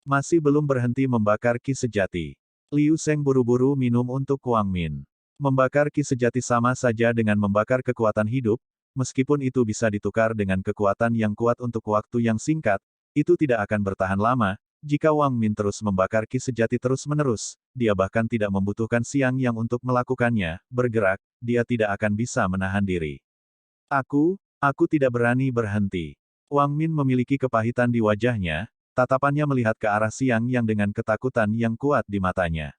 Masih belum berhenti membakar ki sejati. Liu Seng buru-buru minum untuk Wang Min. Membakar ki sejati sama saja dengan membakar kekuatan hidup, meskipun itu bisa ditukar dengan kekuatan yang kuat untuk waktu yang singkat, itu tidak akan bertahan lama. Jika Wang Min terus membakar ki sejati terus-menerus, dia bahkan tidak membutuhkan Siang Yang untuk melakukannya, bergerak, dia tidak akan bisa menahan diri. Aku tidak berani berhenti. Wang Min memiliki kepahitan di wajahnya, tatapannya melihat ke arah Siang Yang dengan ketakutan yang kuat di matanya.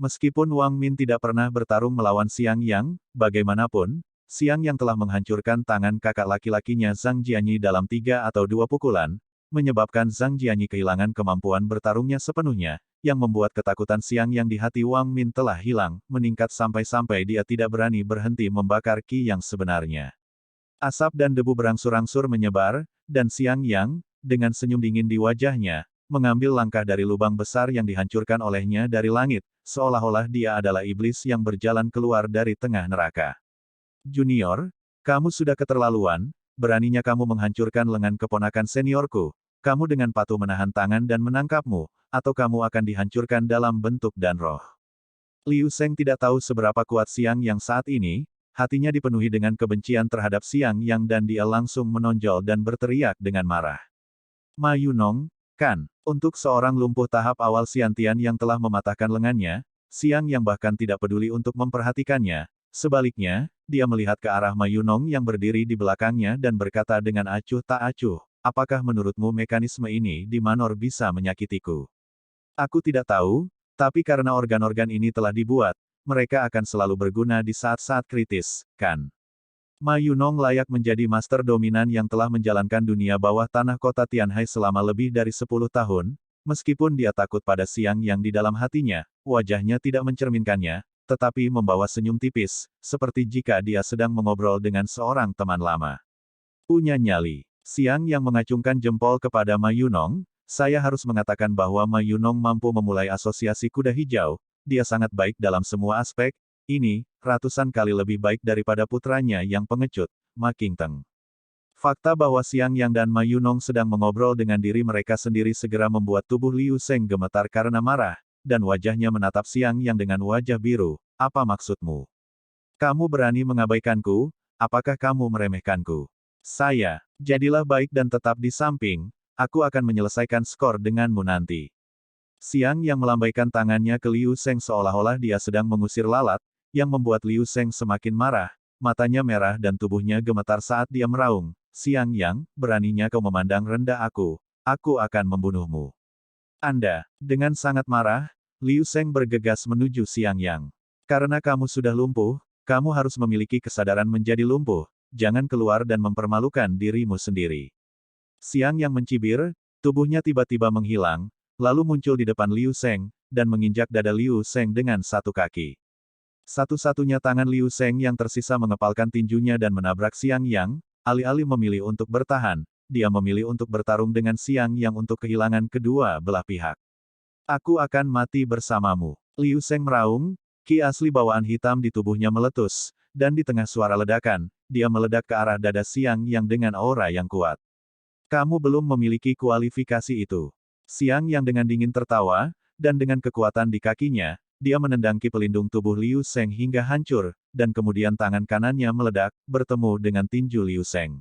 Meskipun Wang Min tidak pernah bertarung melawan Siang Yang, bagaimanapun, Siang Yang telah menghancurkan tangan kakak laki-lakinya Zhang Jianyi dalam 3 atau 2 pukulan, menyebabkan Zhang Jianyi kehilangan kemampuan bertarungnya sepenuhnya, yang membuat ketakutan Siang Yang di hati Wang Min telah hilang, meningkat sampai-sampai dia tidak berani berhenti membakar ki yang sebenarnya. Asap dan debu berangsur-angsur menyebar, dan Siang Yang, dengan senyum dingin di wajahnya, mengambil langkah dari lubang besar yang dihancurkan olehnya dari langit, seolah-olah dia adalah iblis yang berjalan keluar dari tengah neraka. Junior, kamu sudah keterlaluan, beraninya kamu menghancurkan lengan keponakan seniorku, kamu dengan patuh menahan tangan dan menangkapmu, atau kamu akan dihancurkan dalam bentuk dan roh. Liu Seng tidak tahu seberapa kuat Siang Yang saat ini, hatinya dipenuhi dengan kebencian terhadap Siang Yang dan dia langsung menonjol dan berteriak dengan marah. Ma Yunong, kan? Untuk seorang lumpuh tahap awal Xiantian yang telah mematahkan lengannya, Siang Yang bahkan tidak peduli untuk memperhatikannya. Sebaliknya, dia melihat ke arah Ma Yunong yang berdiri di belakangnya dan berkata dengan acuh tak acuh, apakah menurutmu mekanisme ini di Manor bisa menyakitiku? Aku tidak tahu, tapi karena organ-organ ini telah dibuat, mereka akan selalu berguna di saat-saat kritis, kan? Ma Yunong layak menjadi master dominan yang telah menjalankan dunia bawah tanah kota Tianhai selama lebih dari 10 tahun, meskipun dia takut pada Siang Yang di dalam hatinya, wajahnya tidak mencerminkannya, tetapi membawa senyum tipis, seperti jika dia sedang mengobrol dengan seorang teman lama. Punya nyali. Siang Yang mengacungkan jempol kepada Ma Yunong, saya harus mengatakan bahwa Ma Yunong mampu memulai asosiasi kuda hijau, dia sangat baik dalam semua aspek, ini, ratusan kali lebih baik daripada putranya yang pengecut, Ma Qingteng. Fakta bahwa Siang Yang dan Ma Yunong sedang mengobrol dengan diri mereka sendiri segera membuat tubuh Liu Seng gemetar karena marah, dan wajahnya menatap Siang Yang dengan wajah biru, apa maksudmu? Kamu berani mengabaikanku, apakah kamu meremehkanku? Jadilah baik dan tetap di samping, aku akan menyelesaikan skor denganmu nanti. Siang Yang melambaikan tangannya ke Liu Seng seolah-olah dia sedang mengusir lalat, yang membuat Liu Seng semakin marah, matanya merah dan tubuhnya gemetar saat dia meraung, Siang Yang, beraninya kau memandang rendah aku akan membunuhmu. Anda, dengan sangat marah, Liu Seng bergegas menuju Siang Yang. Karena kamu sudah lumpuh, kamu harus memiliki kesadaran menjadi lumpuh, jangan keluar dan mempermalukan dirimu sendiri. Siang Yang mencibir, tubuhnya tiba-tiba menghilang, lalu muncul di depan Liu Seng, dan menginjak dada Liu Seng dengan satu kaki. Satu-satunya tangan Liu Seng yang tersisa mengepalkan tinjunya dan menabrak Siang Yang, alih-alih memilih untuk bertahan, dia memilih untuk bertarung dengan Siang Yang untuk kehilangan kedua belah pihak. Aku akan mati bersamamu. Liu Seng meraung, ki asli bawaan hitam di tubuhnya meletus, dan di tengah suara ledakan, dia meledak ke arah dada Siang Yang dengan aura yang kuat. Kamu belum memiliki kualifikasi itu. Siang Yang dengan dingin tertawa, dan dengan kekuatan di kakinya, dia menendang ki pelindung tubuh Liu Seng hingga hancur, dan kemudian tangan kanannya meledak, bertemu dengan tinju Liu Seng.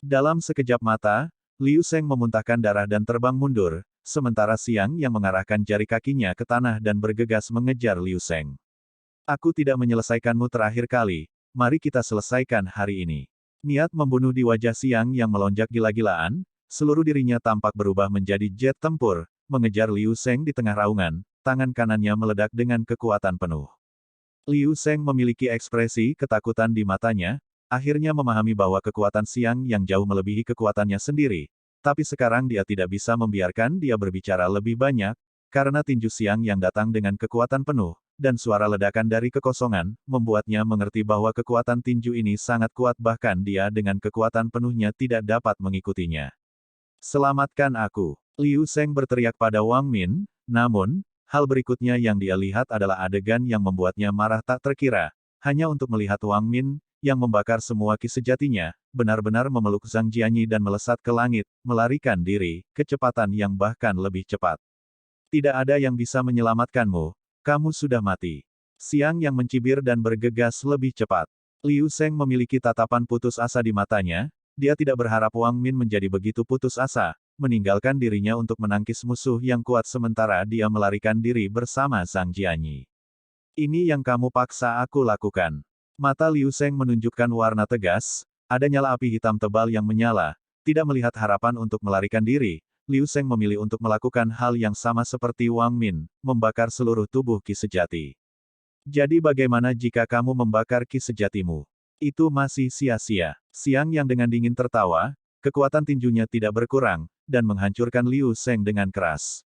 Dalam sekejap mata, Liu Seng memuntahkan darah dan terbang mundur, sementara Siang Yang mengarahkan jari kakinya ke tanah dan bergegas mengejar Liu Seng. Aku tidak menyelesaikanmu terakhir kali, mari kita selesaikan hari ini. Niat membunuh di wajah Siang Yang melonjak gila-gilaan, seluruh dirinya tampak berubah menjadi jet tempur, mengejar Liu Seng di tengah raungan, tangan kanannya meledak dengan kekuatan penuh. Liu Seng memiliki ekspresi ketakutan di matanya, akhirnya memahami bahwa kekuatan Siang Yang jauh melebihi kekuatannya sendiri, tapi sekarang dia tidak bisa membiarkan dia berbicara lebih banyak, karena tinju Siang Yang datang dengan kekuatan penuh, dan suara ledakan dari kekosongan, membuatnya mengerti bahwa kekuatan tinju ini sangat kuat bahkan dia dengan kekuatan penuhnya tidak dapat mengikutinya. Selamatkan aku! Liu Seng berteriak pada Wang Min, namun, hal berikutnya yang dia lihat adalah adegan yang membuatnya marah tak terkira, hanya untuk melihat Wang Min, yang membakar semua ki sejatinya, benar-benar memeluk Zhang Jianyi dan melesat ke langit, melarikan diri, kecepatan yang bahkan lebih cepat. Tidak ada yang bisa menyelamatkanmu, kamu sudah mati. Xiang yang mencibir dan bergegas lebih cepat. Liu Sheng memiliki tatapan putus asa di matanya, dia tidak berharap Wang Min menjadi begitu putus asa, meninggalkan dirinya untuk menangkis musuh yang kuat sementara dia melarikan diri bersama Zhang Jianyi. Ini yang kamu paksa aku lakukan. Mata Liu Sheng menunjukkan warna tegas, ada nyala api hitam tebal yang menyala. Tidak melihat harapan untuk melarikan diri, Liu Sheng memilih untuk melakukan hal yang sama seperti Wang Min, membakar seluruh tubuh ki sejati. Jadi bagaimana jika kamu membakar ki sejatimu? Itu masih sia-sia. Xiang yang dengan dingin tertawa, kekuatan tinjunya tidak berkurang, dan menghancurkan Liu Sheng dengan keras.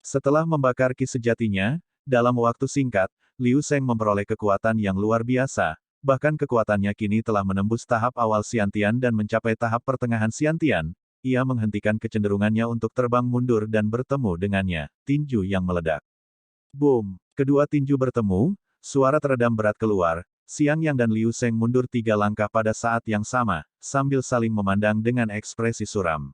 Setelah membakar ki sejatinya, dalam waktu singkat, Liu Sheng memperoleh kekuatan yang luar biasa, bahkan kekuatannya kini telah menembus tahap awal Xiantian dan mencapai tahap pertengahan Xiantian. Ia menghentikan kecenderungannya untuk terbang mundur dan bertemu dengannya, tinju yang meledak. Boom! Kedua tinju bertemu, suara teredam berat keluar, Xiang Yang dan Liu Sheng mundur 3 langkah pada saat yang sama, sambil saling memandang dengan ekspresi suram.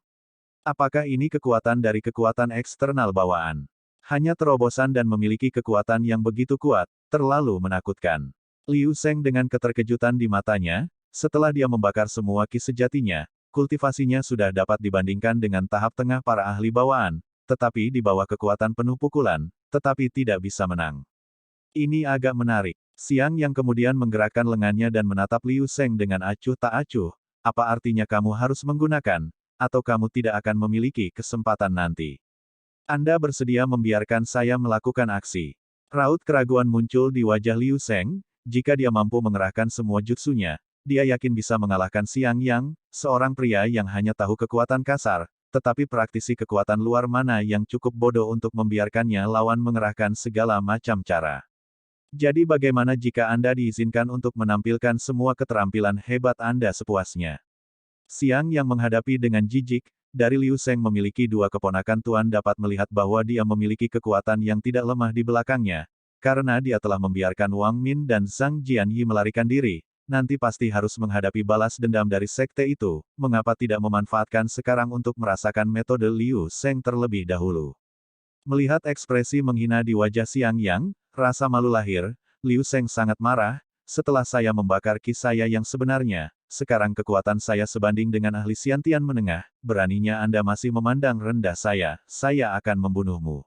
Apakah ini kekuatan dari kekuatan eksternal bawaan? Hanya terobosan dan memiliki kekuatan yang begitu kuat, terlalu menakutkan. Liu Sheng dengan keterkejutan di matanya, setelah dia membakar semua ki sejatinya, kultivasinya sudah dapat dibandingkan dengan tahap tengah para ahli bawaan, tetapi di bawah kekuatan penuh pukulan, tetapi tidak bisa menang. Ini agak menarik. Xiang yang kemudian menggerakkan lengannya dan menatap Liu Sheng dengan acuh tak acuh, apa artinya kamu harus menggunakan, atau kamu tidak akan memiliki kesempatan nanti. Anda bersedia membiarkan saya melakukan aksi. Raut keraguan muncul di wajah Liu Sheng, jika dia mampu mengerahkan semua jutsunya, dia yakin bisa mengalahkan Xiang Yang, seorang pria yang hanya tahu kekuatan kasar, tetapi praktisi kekuatan luar mana yang cukup bodoh untuk membiarkannya lawan mengerahkan segala macam cara. Jadi bagaimana jika Anda diizinkan untuk menampilkan semua keterampilan hebat Anda sepuasnya? Xiang yang menghadapi dengan jijik, dari Liu Sheng memiliki 2 keponakan tuan dapat melihat bahwa dia memiliki kekuatan yang tidak lemah di belakangnya, karena dia telah membiarkan Wang Min dan Zhang Jianyi melarikan diri, nanti pasti harus menghadapi balas dendam dari sekte itu, mengapa tidak memanfaatkan sekarang untuk merasakan metode Liu Sheng terlebih dahulu? Melihat ekspresi menghina di wajah Xiang Yang, rasa malu lahir, Liu Sheng sangat marah, setelah saya membakar ki saya yang sebenarnya, sekarang kekuatan saya sebanding dengan ahli Xiantian menengah, beraninya Anda masih memandang rendah saya akan membunuhmu.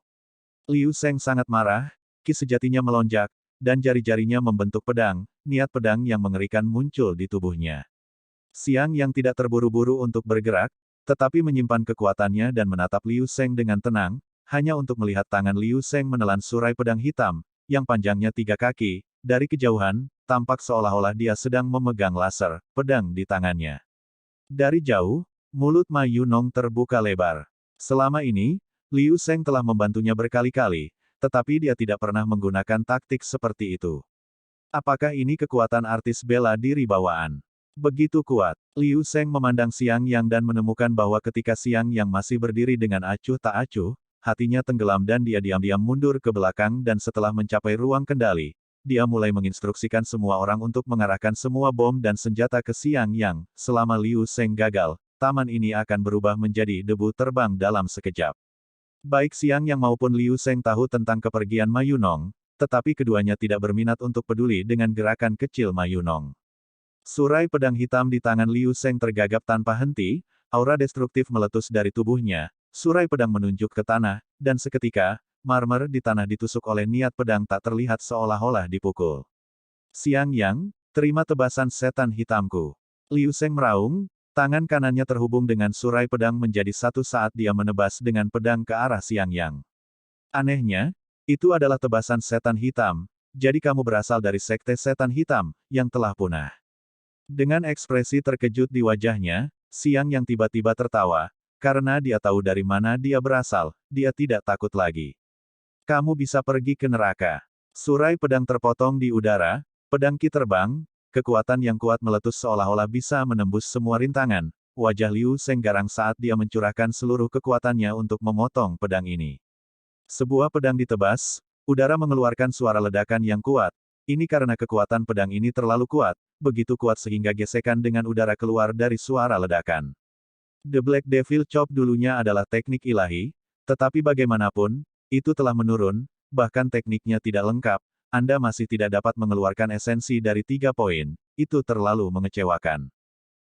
Liu Sheng sangat marah, ki sejatinya melonjak, dan jari-jarinya membentuk pedang, niat pedang yang mengerikan muncul di tubuhnya. Xiang yang tidak terburu-buru untuk bergerak, tetapi menyimpan kekuatannya dan menatap Liu Sheng dengan tenang, hanya untuk melihat tangan Liu Sheng menelan surai pedang hitam, yang panjangnya 3 kaki, dari kejauhan, tampak seolah-olah dia sedang memegang laser, pedang di tangannya. Dari jauh, mulut Ma Yunong terbuka lebar. Selama ini, Liu Sheng telah membantunya berkali-kali, tetapi dia tidak pernah menggunakan taktik seperti itu. Apakah ini kekuatan artis bela diri bawaan? Begitu kuat. Liu Sheng memandang Xiang Yang dan menemukan bahwa ketika Xiang Yang masih berdiri dengan acuh tak acuh, hatinya tenggelam dan dia diam-diam mundur ke belakang dan setelah mencapai ruang kendali, dia mulai menginstruksikan semua orang untuk mengarahkan semua bom dan senjata ke Xiang Yang. Selama Liu Sheng gagal, taman ini akan berubah menjadi debu terbang dalam sekejap. Baik Xiang Yang maupun Liu Sheng tahu tentang kepergian Ma Yunong, tetapi keduanya tidak berminat untuk peduli dengan gerakan kecil Ma Yunong. Surai pedang hitam di tangan Liu Sheng tergagap tanpa henti, aura destruktif meletus dari tubuhnya, surai pedang menunjuk ke tanah, dan seketika, marmer di tanah ditusuk oleh niat pedang tak terlihat seolah-olah dipukul. Xiang Yang, terima tebasan setan hitamku. Liu Sheng meraung, tangan kanannya terhubung dengan surai pedang menjadi satu saat dia menebas dengan pedang ke arah Xiang Yang. Anehnya, itu adalah tebasan setan hitam, jadi kamu berasal dari sekte setan hitam, yang telah punah. Dengan ekspresi terkejut di wajahnya, Xiang Yang tiba-tiba tertawa, karena dia tahu dari mana dia berasal, dia tidak takut lagi. Kamu bisa pergi ke neraka. Surai pedang terpotong di udara, pedang ki terbang, kekuatan yang kuat meletus seolah-olah bisa menembus semua rintangan. Wajah Liu Sheng garang saat dia mencurahkan seluruh kekuatannya untuk memotong pedang ini. Sebuah pedang ditebas, udara mengeluarkan suara ledakan yang kuat. Ini karena kekuatan pedang ini terlalu kuat, begitu kuat sehingga gesekan dengan udara keluar dari suara ledakan. The Black Devil Chop dulunya adalah teknik ilahi, tetapi bagaimanapun, itu telah menurun, bahkan tekniknya tidak lengkap, Anda masih tidak dapat mengeluarkan esensi dari 3 poin, itu terlalu mengecewakan.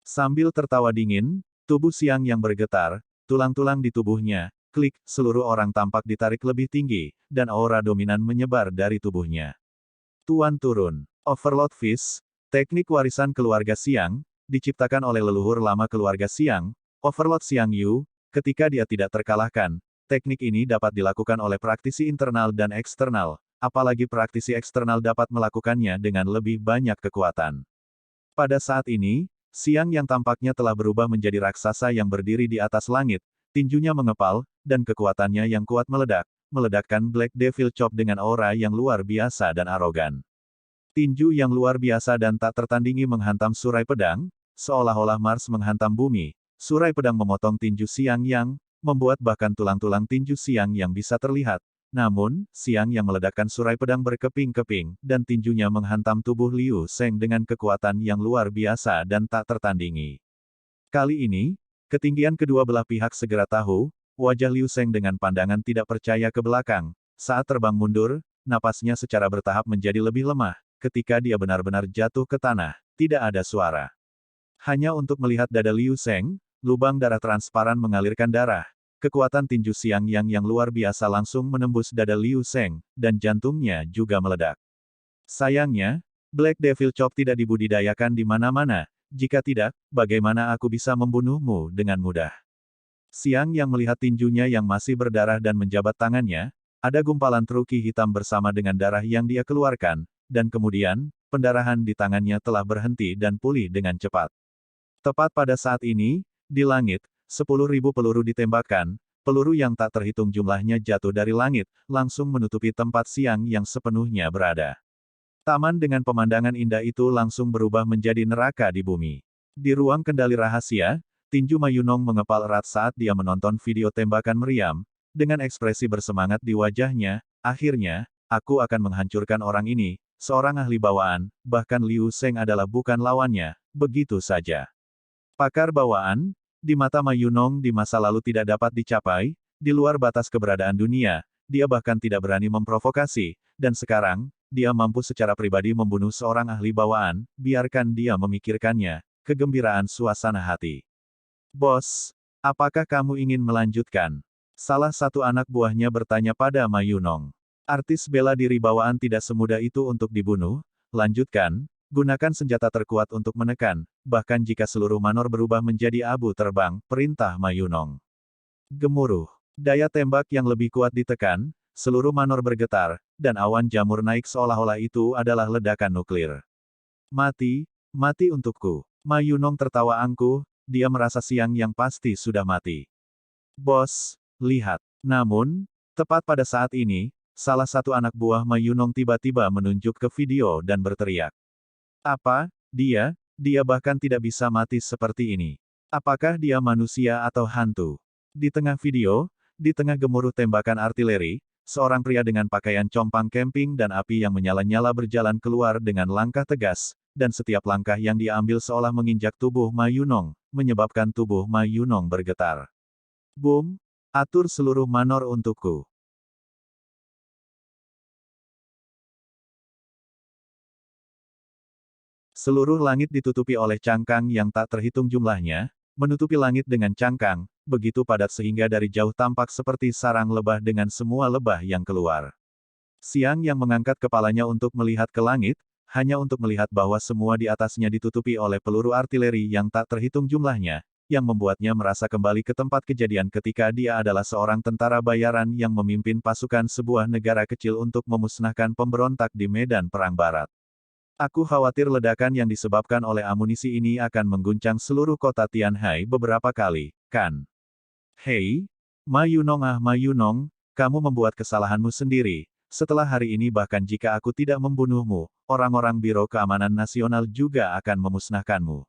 Sambil tertawa dingin, tubuh Siang yang bergetar, tulang-tulang di tubuhnya, klik, seluruh orang tampak ditarik lebih tinggi, dan aura dominan menyebar dari tubuhnya. Tuan turun. Overlord Fist, teknik warisan keluarga Siang, diciptakan oleh leluhur lama keluarga Siang, Overlord Xiang Yu, ketika dia tidak terkalahkan, teknik ini dapat dilakukan oleh praktisi internal dan eksternal, apalagi praktisi eksternal dapat melakukannya dengan lebih banyak kekuatan. Pada saat ini, Siang yang tampaknya telah berubah menjadi raksasa yang berdiri di atas langit, tinjunya mengepal, dan kekuatannya yang kuat meledakkan Black Devil Chop dengan aura yang luar biasa dan arogan. Tinju yang luar biasa dan tak tertandingi menghantam surai pedang, seolah-olah Mars menghantam bumi. Surai pedang memotong tinju Siang Yang, membuat bahkan tulang-tulang tinju Siang Yang bisa terlihat. Namun, Siang Yang meledakkan surai pedang berkeping-keping, dan tinjunya menghantam tubuh Liu Seng dengan kekuatan yang luar biasa dan tak tertandingi. Kali ini, ketinggian kedua belah pihak segera tahu, wajah Liu Seng dengan pandangan tidak percaya ke belakang. Saat terbang mundur, napasnya secara bertahap menjadi lebih lemah. Ketika dia benar-benar jatuh ke tanah, tidak ada suara. Hanya untuk melihat dada Liu Seng, lubang darah transparan mengalirkan darah. Kekuatan tinju Siang Yang luar biasa langsung menembus dada Liu Seng, dan jantungnya juga meledak. Sayangnya, Black Devil Chop tidak dibudidayakan di mana-mana. Jika tidak, bagaimana aku bisa membunuhmu dengan mudah? Siang Yang melihat tinjunya yang masih berdarah dan menjabat tangannya, ada gumpalan truki hitam bersama dengan darah yang dia keluarkan, dan kemudian, pendarahan di tangannya telah berhenti dan pulih dengan cepat. Tepat pada saat ini, di langit, 10.000 peluru ditembakkan, peluru yang tak terhitung jumlahnya jatuh dari langit, langsung menutupi tempat Siang Yang sepenuhnya berada. Taman dengan pemandangan indah itu langsung berubah menjadi neraka di bumi. Di ruang kendali rahasia, tinju Ma Yunong mengepal erat saat dia menonton video tembakan meriam, dengan ekspresi bersemangat di wajahnya, akhirnya, aku akan menghancurkan orang ini, seorang ahli bawaan, bahkan Liu Seng adalah bukan lawannya, begitu saja. Pakar bawaan, di mata Ma Yunong di masa lalu tidak dapat dicapai, di luar batas keberadaan dunia, dia bahkan tidak berani memprovokasi, dan sekarang, dia mampu secara pribadi membunuh seorang ahli bawaan, biarkan dia memikirkannya, kegembiraan suasana hati. Bos, apakah kamu ingin melanjutkan? Salah satu anak buahnya bertanya pada Ma Yunong. Artis bela diri bawaan tidak semudah itu untuk dibunuh, lanjutkan, gunakan senjata terkuat untuk menekan, bahkan jika seluruh manor berubah menjadi abu terbang, perintah Ma Yunong. Gemuruh. Daya tembak yang lebih kuat ditekan, seluruh manor bergetar, dan awan jamur naik seolah-olah itu adalah ledakan nuklir. Mati, mati untukku. Ma Yunong tertawa angkuh, dia merasa Siang Yang pasti sudah mati. Bos, lihat. Namun, tepat pada saat ini, salah satu anak buah Ma Yunong tiba-tiba menunjuk ke video dan berteriak. Apa? Dia bahkan tidak bisa mati seperti ini. Apakah dia manusia atau hantu? Di tengah video, di tengah gemuruh tembakan artileri, seorang pria dengan pakaian compang camping dan api yang menyala-nyala berjalan keluar dengan langkah tegas, dan setiap langkah yang dia ambil seolah menginjak tubuh Ma Yunong, menyebabkan tubuh Ma Yunong bergetar. Boom! Atur seluruh manor untukku. Seluruh langit ditutupi oleh cangkang yang tak terhitung jumlahnya, menutupi langit dengan cangkang, begitu padat sehingga dari jauh tampak seperti sarang lebah dengan semua lebah yang keluar. Siang Yang mengangkat kepalanya untuk melihat ke langit, hanya untuk melihat bahwa semua di atasnya ditutupi oleh peluru artileri yang tak terhitung jumlahnya, yang membuatnya merasa kembali ke tempat kejadian ketika dia adalah seorang tentara bayaran yang memimpin pasukan sebuah negara kecil untuk memusnahkan pemberontak di medan perang barat. Aku khawatir ledakan yang disebabkan oleh amunisi ini akan mengguncang seluruh kota Tianhai beberapa kali, kan? Hei, Ma Yunong, kamu membuat kesalahanmu sendiri. Setelah hari ini bahkan jika aku tidak membunuhmu, orang-orang Biro Keamanan Nasional juga akan memusnahkanmu.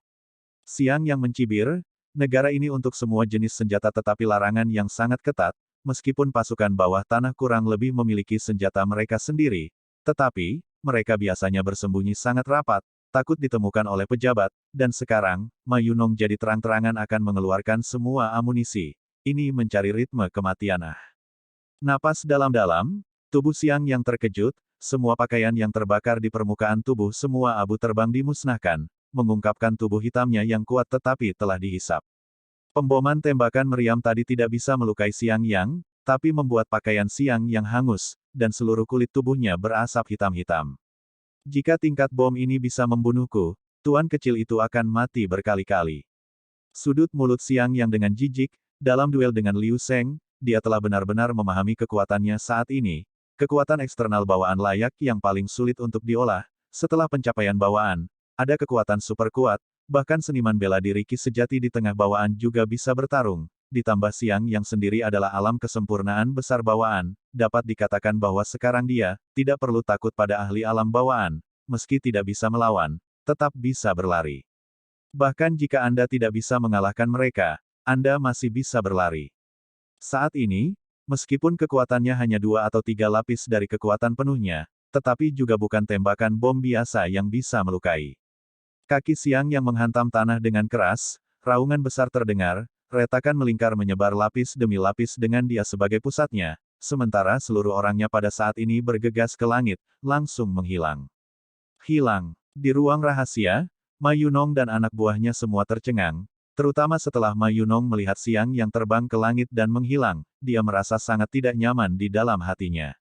Siang Yang mencibir, negara ini untuk semua jenis senjata tetapi larangan yang sangat ketat, meskipun pasukan bawah tanah kurang lebih memiliki senjata mereka sendiri, tetapi, mereka biasanya bersembunyi sangat rapat, takut ditemukan oleh pejabat, dan sekarang, Ma Yunong jadi terang-terangan akan mengeluarkan semua amunisi. Ini mencari ritme kematian. Napas dalam-dalam, tubuh Siang yang terkejut, semua pakaian yang terbakar di permukaan tubuh semua abu terbang dimusnahkan, mengungkapkan tubuh hitamnya yang kuat tetapi telah dihisap. Pemboman tembakan meriam tadi tidak bisa melukai Siang Yang, tapi membuat pakaian Siang Yang hangus, dan seluruh kulit tubuhnya berasap hitam-hitam. Jika tingkat bom ini bisa membunuhku, tuan kecil itu akan mati berkali-kali. Sudut mulut Siang Yang dengan jijik, dalam duel dengan Liu Sheng, dia telah benar-benar memahami kekuatannya saat ini, kekuatan eksternal bawaan layak yang paling sulit untuk diolah. Setelah pencapaian bawaan, ada kekuatan super kuat, bahkan seniman bela diri Ki sejati di tengah bawaan juga bisa bertarung. Ditambah Siang Yang sendiri adalah alam kesempurnaan besar bawaan, dapat dikatakan bahwa sekarang dia tidak perlu takut pada ahli alam bawaan, meski tidak bisa melawan, tetap bisa berlari. Bahkan jika Anda tidak bisa mengalahkan mereka, Anda masih bisa berlari. Saat ini, meskipun kekuatannya hanya 2 atau 3 lapis dari kekuatan penuhnya, tetapi juga bukan tembakan bom biasa yang bisa melukai. Kaki Siang Yang menghantam tanah dengan keras, raungan besar terdengar, retakan melingkar menyebar lapis demi lapis dengan dia sebagai pusatnya, sementara seluruh orangnya pada saat ini bergegas ke langit, langsung menghilang. Hilang. Di ruang rahasia, Ma Yunong dan anak buahnya semua tercengang, terutama setelah Ma Yunong melihat Siang Yang terbang ke langit dan menghilang, dia merasa sangat tidak nyaman di dalam hatinya.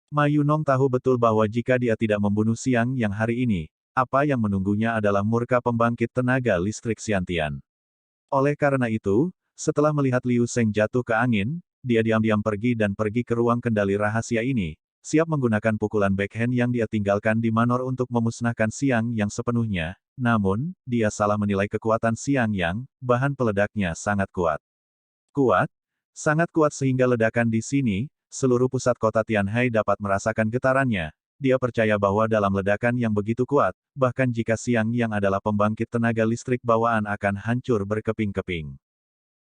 Ma Yunong tahu betul bahwa jika dia tidak membunuh Siang Yang hari ini, apa yang menunggunya adalah murka pembangkit tenaga listrik Xiantian. Oleh karena itu, setelah melihat Liu Sheng jatuh ke angin, dia diam-diam pergi ke ruang kendali rahasia ini, siap menggunakan pukulan backhand yang dia tinggalkan di Manor untuk memusnahkan Siang Yang sepenuhnya. Namun, dia salah menilai kekuatan Siang Yang, bahan peledaknya sangat kuat. Kuat? Sangat kuat sehingga ledakan di sini, seluruh pusat kota Tianhai dapat merasakan getarannya. Dia percaya bahwa dalam ledakan yang begitu kuat, bahkan jika Siang Yang adalah pembangkit tenaga listrik bawaan akan hancur berkeping-keping.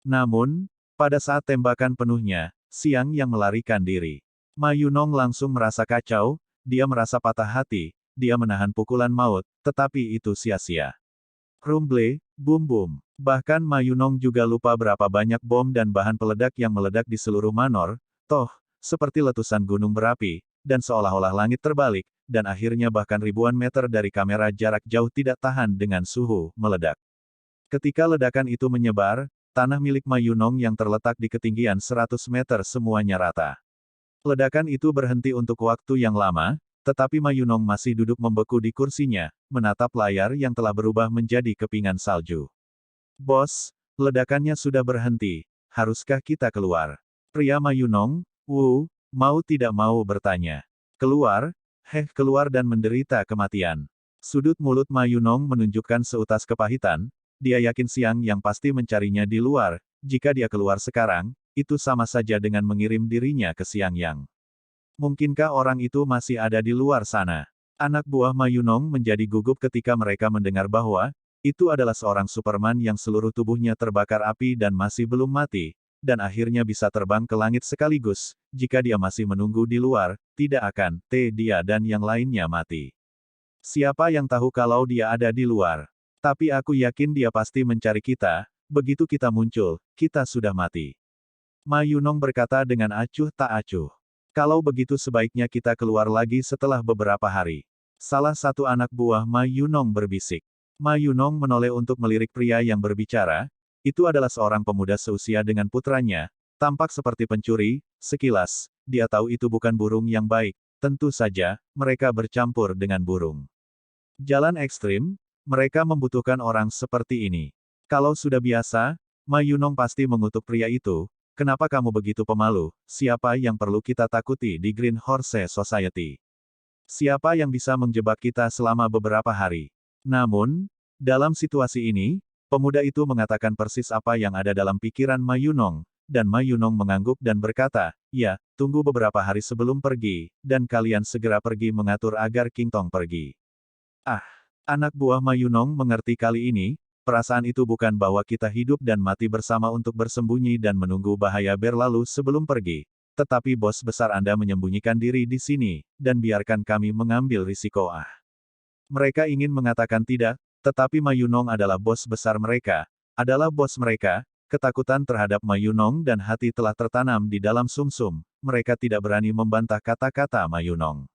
Namun, pada saat tembakan penuhnya, Siang Yang melarikan diri. Ma Yunong langsung merasa kacau, dia merasa patah hati, dia menahan pukulan maut, tetapi itu sia-sia. Rumble, bum-bum. Bahkan Ma Yunong juga lupa berapa banyak bom dan bahan peledak yang meledak di seluruh Manor, toh, seperti letusan gunung berapi, dan seolah-olah langit terbalik, dan akhirnya bahkan ribuan meter dari kamera jarak jauh tidak tahan dengan suhu meledak. Ketika ledakan itu menyebar, tanah milik Ma Yunong yang terletak di ketinggian 100 meter semuanya rata. Ledakan itu berhenti untuk waktu yang lama, tetapi Ma Yunong masih duduk membeku di kursinya, menatap layar yang telah berubah menjadi kepingan salju. Bos, ledakannya sudah berhenti, haruskah kita keluar? Pria Ma Yunong, mau tidak mau bertanya. Keluar? Keluar dan menderita kematian. Sudut mulut Ma Yunong menunjukkan seutas kepahitan, dia yakin Siang Yang pasti mencarinya di luar, jika dia keluar sekarang, itu sama saja dengan mengirim dirinya ke Siang Yang. Mungkinkah orang itu masih ada di luar sana? Anak buah Ma Yunong menjadi gugup ketika mereka mendengar bahwa, itu adalah seorang Superman yang seluruh tubuhnya terbakar api dan masih belum mati, dan akhirnya bisa terbang ke langit sekaligus. Jika dia masih menunggu di luar, tidak akan, dia dan yang lainnya mati. Siapa yang tahu kalau dia ada di luar? Tapi aku yakin dia pasti mencari kita, begitu kita muncul, kita sudah mati. Ma Yunong berkata dengan acuh tak acuh. Kalau begitu sebaiknya kita keluar lagi setelah beberapa hari. Salah satu anak buah Ma Yunong berbisik. Ma Yunong menoleh untuk melirik pria yang berbicara. Itu adalah seorang pemuda seusia dengan putranya. Tampak seperti pencuri, sekilas. Dia tahu itu bukan burung yang baik. Tentu saja, mereka bercampur dengan burung. Jalan ekstrim, mereka membutuhkan orang seperti ini. Kalau sudah biasa, Ma Yunong pasti mengutuk pria itu. Kenapa kamu begitu pemalu? Siapa yang perlu kita takuti di Green Horse Society? Siapa yang bisa menjebak kita selama beberapa hari? Namun, dalam situasi ini, pemuda itu mengatakan persis apa yang ada dalam pikiran Ma Yunong, dan Ma Yunong mengangguk dan berkata, ya, tunggu beberapa hari sebelum pergi, dan kalian segera pergi mengatur agar King Tong pergi. Anak buah Ma Yunong mengerti kali ini, perasaan itu bukan bahwa kita hidup dan mati bersama untuk bersembunyi dan menunggu bahaya berlalu sebelum pergi. Tetapi bos besar Anda menyembunyikan diri di sini, dan biarkan kami mengambil risiko. Mereka ingin mengatakan tidak, tetapi Ma Yunong adalah bos besar mereka, adalah bos mereka. Ketakutan terhadap Ma Yunong dan hati telah tertanam di dalam sumsum. Mereka tidak berani membantah kata-kata Ma Yunong.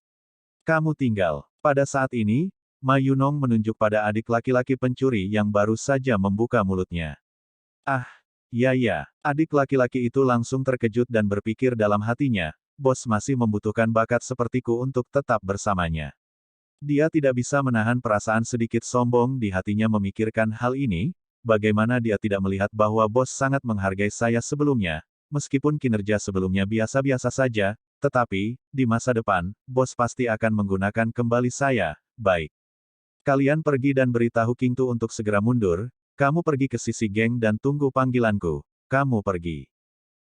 Kamu tinggal. Pada saat ini, Ma Yunong menunjuk pada adik laki-laki pencuri yang baru saja membuka mulutnya. Ah, ya. Adik laki-laki itu langsung terkejut dan berpikir dalam hatinya, bos masih membutuhkan bakat sepertiku untuk tetap bersamanya. Dia tidak bisa menahan perasaan sedikit sombong di hatinya memikirkan hal ini. Bagaimana dia tidak melihat bahwa bos sangat menghargai saya sebelumnya, meskipun kinerja sebelumnya biasa-biasa saja, tetapi, di masa depan, bos pasti akan menggunakan kembali saya. Baik. Kalian pergi dan beritahu King Tu untuk segera mundur. Kamu pergi ke sisi geng dan tunggu panggilanku. Kamu pergi.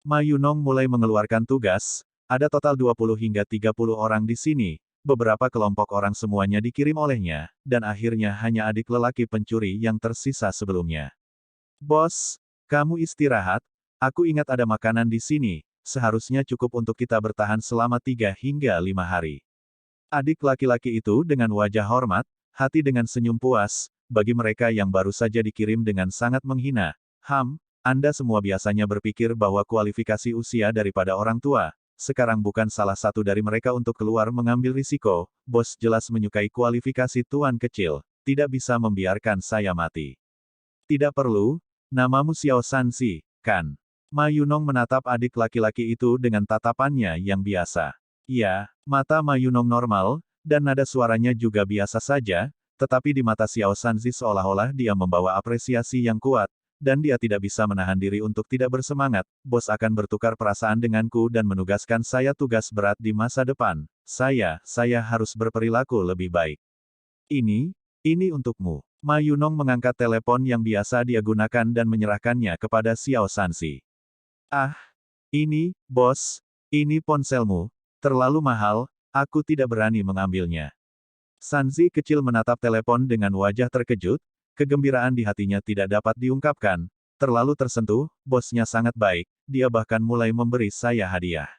Ma Yunong mulai mengeluarkan tugas. Ada total 20 hingga 30 orang di sini. Beberapa kelompok orang semuanya dikirim olehnya, dan akhirnya hanya adik lelaki pencuri yang tersisa sebelumnya. Bos, kamu istirahat. Aku ingat ada makanan di sini. Seharusnya cukup untuk kita bertahan selama 3 hingga 5 hari. Adik laki-laki itu dengan wajah hormat, hati dengan senyum puas. Bagi mereka yang baru saja dikirim dengan sangat menghina. Anda semua biasanya berpikir bahwa kualifikasi usia daripada orang tua. Sekarang bukan salah satu dari mereka untuk keluar mengambil risiko. Bos jelas menyukai kualifikasi tuan kecil. Tidak bisa membiarkan saya mati. Tidak perlu. Namamu Xiao Sanzi, kan? Ma Yunong menatap adik laki-laki itu dengan tatapannya yang biasa. Ya, mata Ma Yunong normal, dan nada suaranya juga biasa saja. Tetapi di mata Xiao Sanzi seolah-olah dia membawa apresiasi yang kuat, dan dia tidak bisa menahan diri untuk tidak bersemangat. Bos akan bertukar perasaan denganku dan menugaskan saya tugas berat di masa depan. Saya harus berperilaku lebih baik. Ini untukmu. Ma Yunong mengangkat telepon yang biasa dia gunakan dan menyerahkannya kepada Xiao Sanzi. Ah, bos, ini ponselmu. Terlalu mahal, aku tidak berani mengambilnya. Sanzi kecil menatap telepon dengan wajah terkejut. Kegembiraan di hatinya tidak dapat diungkapkan. Terlalu tersentuh, bosnya sangat baik, dia bahkan mulai memberi saya hadiah.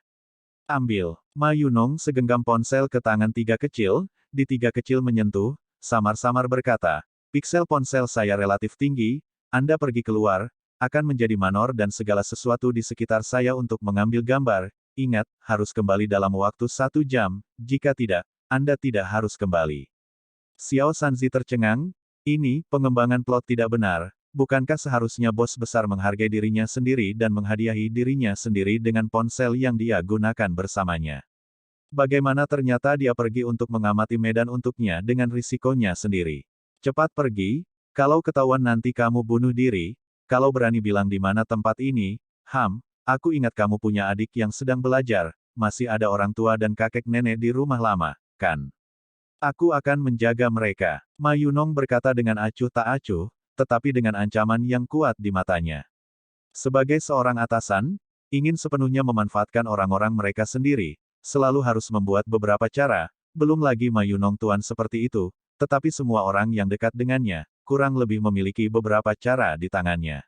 Ambil. Ma Yunong segenggam ponsel ke tangan tiga kecil, di tiga kecil menyentuh, samar-samar berkata, piksel ponsel saya relatif tinggi, Anda pergi keluar, akan menjadi manor dan segala sesuatu di sekitar saya untuk mengambil gambar. Ingat, harus kembali dalam waktu 1 jam, jika tidak, Anda tidak harus kembali. Xiao Sanzi tercengang. Ini, pengembangan plot tidak benar. Bukankah seharusnya bos besar menghargai dirinya sendiri dan menghadiahi dirinya sendiri dengan ponsel yang dia gunakan bersamanya? Bagaimana ternyata dia pergi untuk mengamati medan untuknya dengan risikonya sendiri? Cepat pergi, kalau ketahuan nanti kamu bunuh diri, kalau berani bilang di mana tempat ini. Aku ingat kamu punya adik yang sedang belajar, masih ada orang tua dan kakek nenek di rumah lama, kan? Aku akan menjaga mereka. Ma Yunong berkata dengan acuh tak acuh, tetapi dengan ancaman yang kuat di matanya. Sebagai seorang atasan, ingin sepenuhnya memanfaatkan orang-orang mereka sendiri, selalu harus membuat beberapa cara, belum lagi Ma Yunong tuan seperti itu, tetapi semua orang yang dekat dengannya, kurang lebih memiliki beberapa cara di tangannya.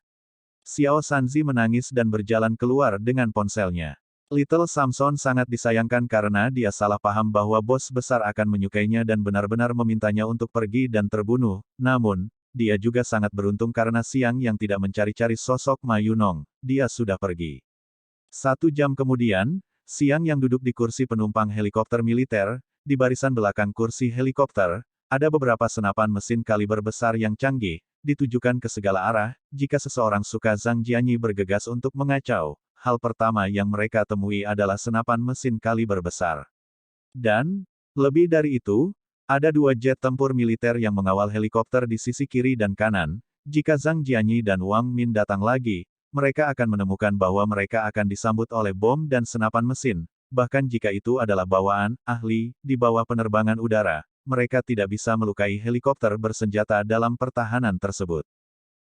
Xiao Sanzi menangis dan berjalan keluar dengan ponselnya. Little Samson sangat disayangkan karena dia salah paham bahwa bos besar akan menyukainya dan benar-benar memintanya untuk pergi dan terbunuh. Namun, dia juga sangat beruntung karena Siang yang tidak mencari-cari sosok Ma Yunong, dia sudah pergi. 1 jam kemudian, Siang yang duduk di kursi penumpang helikopter militer, di barisan belakang kursi helikopter, ada beberapa senapan mesin kaliber besar yang canggih, ditujukan ke segala arah. Jika seseorang suka Zhang Jianyi bergegas untuk mengacau, hal pertama yang mereka temui adalah senapan mesin kaliber besar. Dan, lebih dari itu, ada 2 jet tempur militer yang mengawal helikopter di sisi kiri dan kanan. Jika Zhang Jianyi dan Wang Min datang lagi, mereka akan menemukan bahwa mereka akan disambut oleh bom dan senapan mesin. Bahkan jika itu adalah bawaan ahli di bawah penerbangan udara, mereka tidak bisa melukai helikopter bersenjata dalam pertahanan tersebut.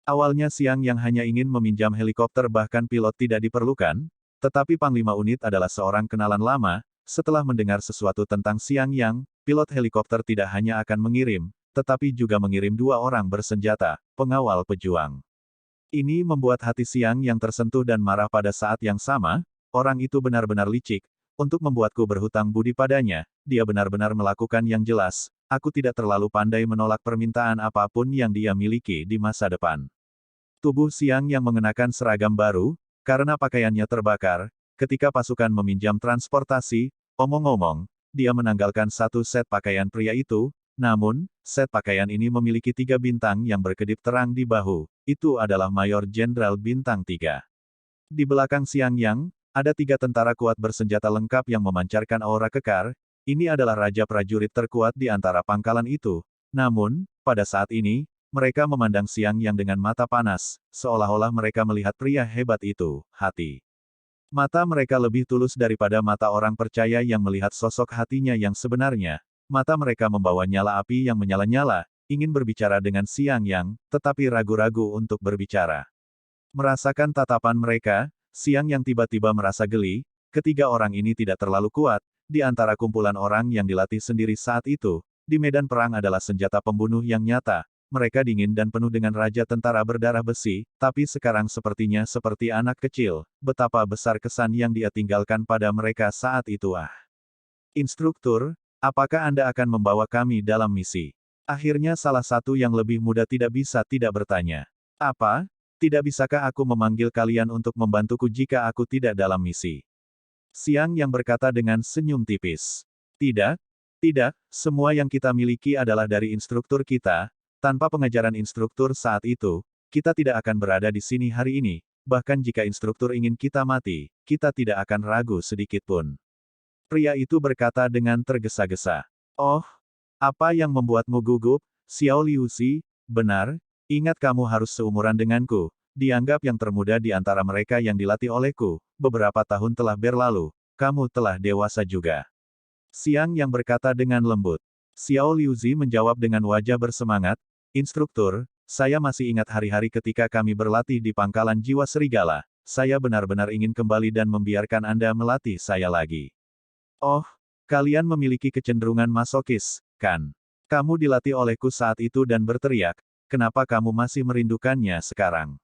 Awalnya Siang yang hanya ingin meminjam helikopter bahkan pilot tidak diperlukan, tetapi Panglima Unit adalah seorang kenalan lama. Setelah mendengar sesuatu tentang Siang Yang, pilot helikopter tidak hanya akan mengirim, tetapi juga mengirim 2 orang bersenjata, pengawal pejuang. Ini membuat hati Siang yang tersentuh dan marah pada saat yang sama. Orang itu benar-benar licik. untuk membuatku berhutang budi padanya, dia benar-benar melakukan yang jelas, aku tidak terlalu pandai menolak permintaan apapun yang dia miliki di masa depan. Tubuh Xiang yang mengenakan seragam baru, karena pakaiannya terbakar, ketika pasukan meminjam transportasi, omong-omong, dia menanggalkan satu set pakaian pria itu, namun, set pakaian ini memiliki 3 bintang yang berkedip terang di bahu, itu adalah Mayor Jenderal Bintang 3. Di belakang Xiang Yang, ada 3 tentara kuat bersenjata lengkap yang memancarkan aura kekar, ini adalah raja prajurit terkuat di antara pangkalan itu. Namun, pada saat ini, mereka memandang Xiang Yang dengan mata panas, seolah-olah mereka melihat pria hebat itu, hati. Mata mereka lebih tulus daripada mata orang percaya yang melihat sosok hatinya yang sebenarnya. Mata mereka membawa nyala api yang menyala-nyala, ingin berbicara dengan Xiang Yang, tetapi ragu-ragu untuk berbicara. Merasakan tatapan mereka, Xiang Yang tiba-tiba merasa geli, ketiga orang ini tidak terlalu kuat, di antara kumpulan orang yang dilatih sendiri saat itu, di medan perang adalah senjata pembunuh yang nyata, mereka dingin dan penuh dengan raja tentara berdarah besi, tapi sekarang sepertinya seperti anak kecil, betapa besar kesan yang dia tinggalkan pada mereka saat itu. Instruktur, apakah Anda akan membawa kami dalam misi? Akhirnya salah satu yang lebih muda tidak bisa tidak bertanya. Apa? Tidak bisakah aku memanggil kalian untuk membantuku jika aku tidak dalam misi? Xiang Yang berkata dengan senyum tipis. Tidak, tidak, semua yang kita miliki adalah dari instruktur kita, tanpa pengajaran instruktur saat itu, kita tidak akan berada di sini hari ini, bahkan jika instruktur ingin kita mati, kita tidak akan ragu sedikit pun. Pria itu berkata dengan tergesa-gesa. Oh, apa yang membuatmu gugup, Xiao Liuxi? Benar, ingat kamu harus seumuran denganku, dianggap yang termuda di antara mereka yang dilatih olehku, beberapa tahun telah berlalu, kamu telah dewasa juga. Xiang Yang berkata dengan lembut. Xiao Liuxi menjawab dengan wajah bersemangat, Instruktur, saya masih ingat hari-hari ketika kami berlatih di pangkalan jiwa serigala, saya benar-benar ingin kembali dan membiarkan Anda melatih saya lagi. Oh, kalian memiliki kecenderungan masokis, kan? Kamu dilatih olehku saat itu dan berteriak, kenapa kamu masih merindukannya sekarang?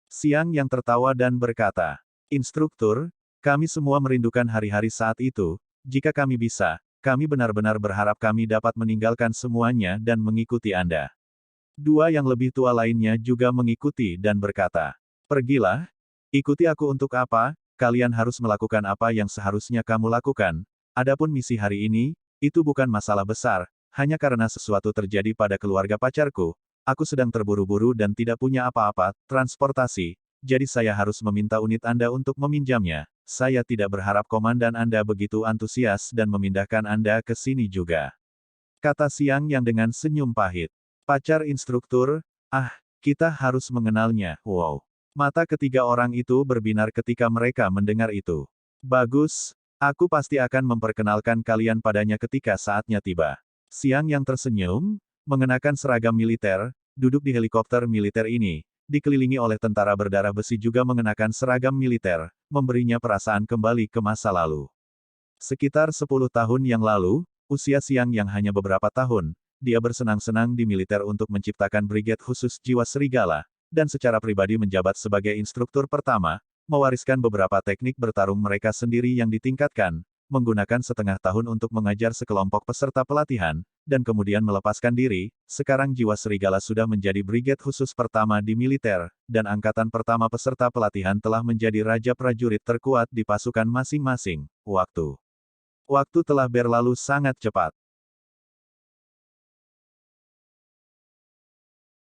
Xiang Yang tertawa dan berkata, Instruktur, kami semua merindukan hari-hari saat itu, jika kami bisa, kami benar-benar berharap kami dapat meninggalkan semuanya dan mengikuti Anda. Dua yang lebih tua lainnya juga mengikuti dan berkata, pergilah, ikuti aku untuk apa, kalian harus melakukan apa yang seharusnya kamu lakukan, adapun misi hari ini, itu bukan masalah besar, hanya karena sesuatu terjadi pada keluarga pacarku, aku sedang terburu-buru dan tidak punya apa-apa, transportasi, jadi saya harus meminta unit Anda untuk meminjamnya, saya tidak berharap komandan Anda begitu antusias dan memindahkan Anda ke sini juga. Kata Xiang Yang dengan senyum pahit. Pacar instruktur, kita harus mengenalnya, wow. Mata ketiga orang itu berbinar ketika mereka mendengar itu. Bagus, aku pasti akan memperkenalkan kalian padanya ketika saatnya tiba. Xiang Yang tersenyum, mengenakan seragam militer, duduk di helikopter militer ini, dikelilingi oleh tentara berdarah besi juga mengenakan seragam militer, memberinya perasaan kembali ke masa lalu. Sekitar 10 tahun yang lalu, usia Xiang Yang hanya beberapa tahun, dia bersenang-senang di militer untuk menciptakan brigade khusus jiwa serigala, dan secara pribadi menjabat sebagai instruktur pertama, mewariskan beberapa teknik bertarung mereka sendiri yang ditingkatkan, menggunakan setengah tahun untuk mengajar sekelompok peserta pelatihan, dan kemudian melepaskan diri, sekarang jiwa serigala sudah menjadi brigade khusus pertama di militer, dan angkatan pertama peserta pelatihan telah menjadi raja prajurit terkuat di pasukan masing-masing. Waktu telah berlalu sangat cepat.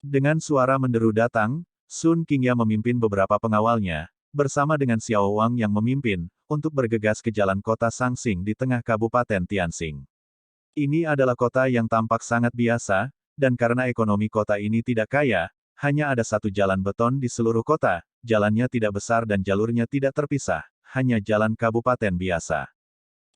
Dengan suara menderu datang, Sun Qingya memimpin beberapa pengawalnya, bersama dengan Xiao Wang yang memimpin, untuk bergegas ke jalan kota Sangsing di tengah Kabupaten Tianxing. Ini adalah kota yang tampak sangat biasa, dan karena ekonomi kota ini tidak kaya, hanya ada satu jalan beton di seluruh kota, jalannya tidak besar dan jalurnya tidak terpisah, hanya jalan kabupaten biasa.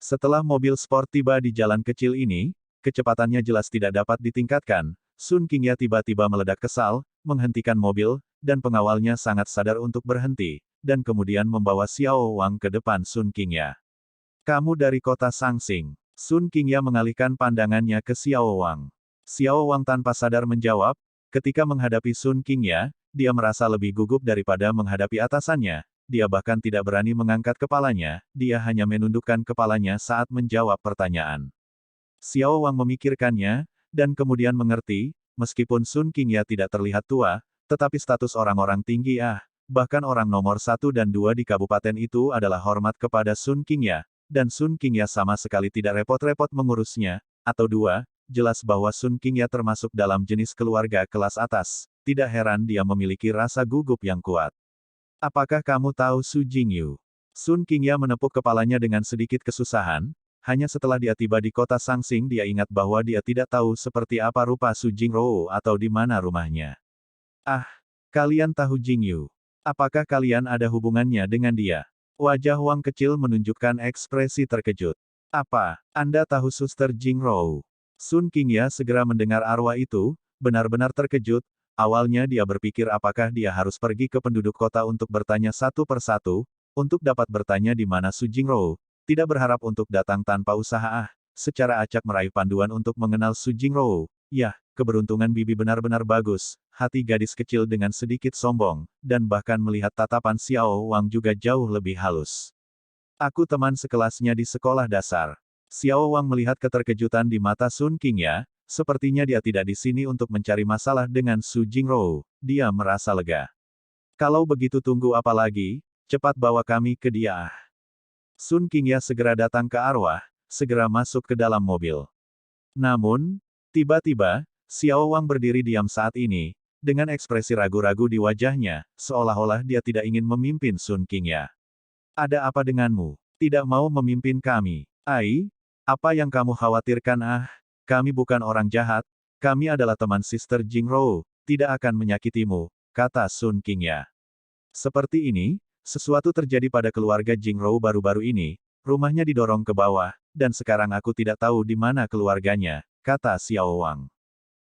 Setelah mobil sport tiba di jalan kecil ini, kecepatannya jelas tidak dapat ditingkatkan. Sun Qingya tiba-tiba meledak kesal, menghentikan mobil, dan pengawalnya sangat sadar untuk berhenti, dan kemudian membawa Xiao Wang ke depan Sun Qingya. Kamu dari kota Sangsing. Sun Qingya mengalihkan pandangannya ke Xiao Wang. Xiao Wang tanpa sadar menjawab, ketika menghadapi Sun Qingya, dia merasa lebih gugup daripada menghadapi atasannya, dia bahkan tidak berani mengangkat kepalanya, dia hanya menundukkan kepalanya saat menjawab pertanyaan. Xiao Wang memikirkannya, dan kemudian mengerti, meskipun Sun Qingya tidak terlihat tua, tetapi status orang-orang tinggi bahkan orang nomor 1 dan 2 di kabupaten itu adalah hormat kepada Sun Qingya, dan Sun Qingya sama sekali tidak repot-repot mengurusnya, atau 2, jelas bahwa Sun Qingya termasuk dalam jenis keluarga kelas atas, tidak heran dia memiliki rasa gugup yang kuat. Apakah kamu tahu Su Jingyu? Sun Qingya menepuk kepalanya dengan sedikit kesusahan, hanya setelah dia tiba di kota Sangsing dia ingat bahwa dia tidak tahu seperti apa rupa Su Jingrou atau di mana rumahnya. Kalian tahu Jingyu. Apakah kalian ada hubungannya dengan dia? Wajah Wang kecil menunjukkan ekspresi terkejut. Apa, Anda tahu Suster Jingrou? Sun Qingya segera mendengar arwah itu, benar-benar terkejut. Awalnya dia berpikir apakah dia harus pergi ke penduduk kota untuk bertanya satu persatu, untuk dapat bertanya di mana Su Jingrou, tidak berharap untuk datang tanpa usaha secara acak meraih panduan untuk mengenal Su Jingrou. Yah, keberuntungan bibi benar-benar bagus, hati gadis kecil dengan sedikit sombong, dan bahkan melihat tatapan Xiao Wang juga jauh lebih halus. Aku teman sekelasnya di sekolah dasar. Xiao Wang melihat keterkejutan di mata Sun Qingya, sepertinya dia tidak di sini untuk mencari masalah dengan Su Jingrou, dia merasa lega. Kalau begitu tunggu apa lagi, cepat bawa kami ke dia. Sun Qingya segera datang ke arwah, segera masuk ke dalam mobil. Namun, tiba-tiba, Xiao Wang berdiri diam saat ini, dengan ekspresi ragu-ragu di wajahnya, seolah-olah dia tidak ingin memimpin Sun Qingya. Ada apa denganmu? Tidak mau memimpin kami? Apa yang kamu khawatirkan? Kami bukan orang jahat, kami adalah teman Sister Jingrou, tidak akan menyakitimu, kata Sun Qingya. Seperti ini, sesuatu terjadi pada keluarga Jingrou baru-baru ini, rumahnya didorong ke bawah, dan sekarang aku tidak tahu di mana keluarganya, kata Xiao Wang.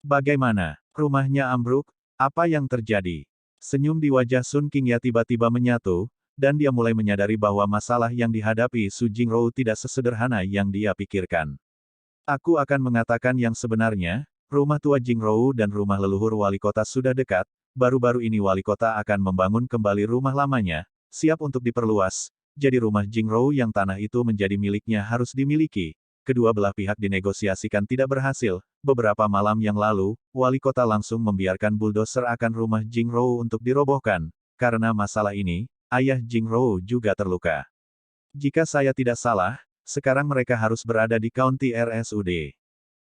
Bagaimana? Rumahnya ambruk? Apa yang terjadi? Senyum di wajah Sun Qingya tiba-tiba menyatu, dan dia mulai menyadari bahwa masalah yang dihadapi Su Jingrou tidak sesederhana yang dia pikirkan. Aku akan mengatakan yang sebenarnya, rumah tua Jingrou dan rumah leluhur wali kota sudah dekat, baru-baru ini wali kota akan membangun kembali rumah lamanya, siap untuk diperluas, jadi rumah Jingrou yang tanah itu menjadi miliknya harus dimiliki. Kedua belah pihak dinegosiasikan tidak berhasil, beberapa malam yang lalu, wali kota langsung membiarkan bulldozer akan rumah Jingrou untuk dirobohkan. Karena masalah ini, ayah Jingrou juga terluka. Jika saya tidak salah, sekarang mereka harus berada di County RSUD.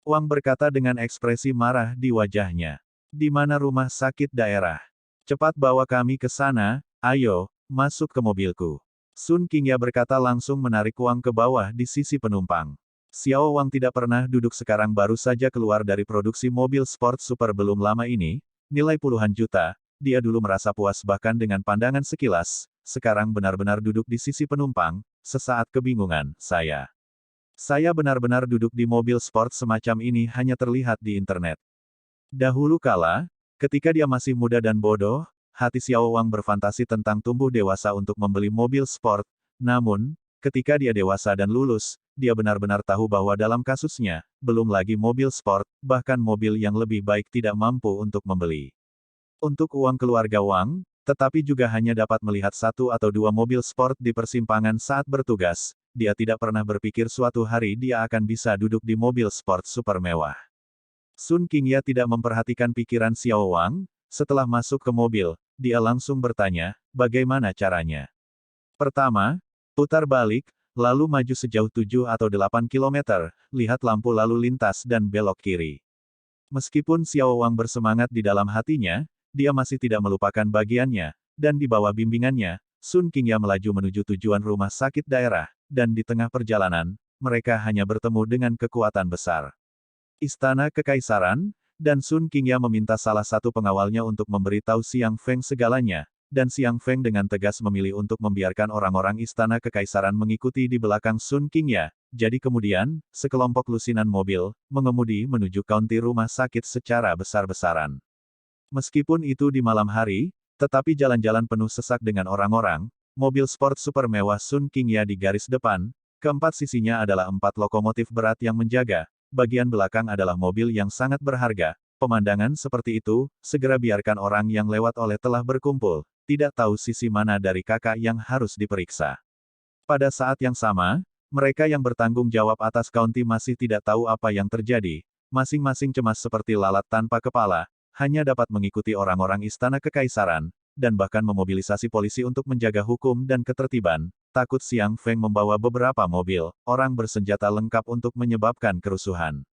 Wang berkata dengan ekspresi marah di wajahnya. Di mana rumah sakit daerah? Cepat bawa kami ke sana, ayo, masuk ke mobilku. Sun Qingya berkata langsung menarik Wang ke bawah di sisi penumpang. Xiao Wang tidak pernah duduk sekarang baru saja keluar dari produksi mobil sport super belum lama ini, nilai puluhan juta, dia dulu merasa puas bahkan dengan pandangan sekilas, sekarang benar-benar duduk di sisi penumpang, sesaat kebingungan, saya benar-benar duduk di mobil sport semacam ini hanya terlihat di internet. Dahulu kala, ketika dia masih muda dan bodoh, hati Xiao Wang berfantasi tentang tumbuh dewasa untuk membeli mobil sport, namun, ketika dia dewasa dan lulus, dia benar-benar tahu bahwa dalam kasusnya, belum lagi mobil sport, bahkan mobil yang lebih baik tidak mampu untuk membeli. Untuk uang keluarga Wang, tetapi juga hanya dapat melihat 1 atau 2 mobil sport di persimpangan saat bertugas, dia tidak pernah berpikir suatu hari dia akan bisa duduk di mobil sport super mewah. Sun Qingya tidak memperhatikan pikiran Xiao Wang, setelah masuk ke mobil, dia langsung bertanya, bagaimana caranya? Pertama, putar balik, lalu maju sejauh 7 atau 8 km, lihat lampu lalu lintas dan belok kiri. Meskipun Xiao Wang bersemangat di dalam hatinya, dia masih tidak melupakan bagiannya, dan di bawah bimbingannya, Sun Qingya melaju menuju tujuan rumah sakit daerah, dan di tengah perjalanan, mereka hanya bertemu dengan kekuatan besar. Istana Kekaisaran, dan Sun Qingya meminta salah satu pengawalnya untuk memberitahu Xiang Feng segalanya, dan Xiang Feng dengan tegas memilih untuk membiarkan orang-orang Istana Kekaisaran mengikuti di belakang Sun Qingya, jadi kemudian, sekelompok lusinan mobil, mengemudi menuju kaunti rumah sakit secara besar-besaran. Meskipun itu di malam hari, tetapi jalan-jalan penuh sesak dengan orang-orang, mobil sport super mewah Sun Qingya di garis depan, keempat sisinya adalah 4 lokomotif berat yang menjaga, bagian belakang adalah mobil yang sangat berharga. Pemandangan seperti itu, segera biarkan orang yang lewat oleh telah berkumpul, tidak tahu sisi mana dari kakak yang harus diperiksa. Pada saat yang sama, mereka yang bertanggung jawab atas kaunti masih tidak tahu apa yang terjadi, masing-masing cemas seperti lalat tanpa kepala, hanya dapat mengikuti orang-orang istana kekaisaran, dan bahkan memobilisasi polisi untuk menjaga hukum dan ketertiban, takut Xiang Feng membawa beberapa mobil, orang bersenjata lengkap untuk menyebabkan kerusuhan.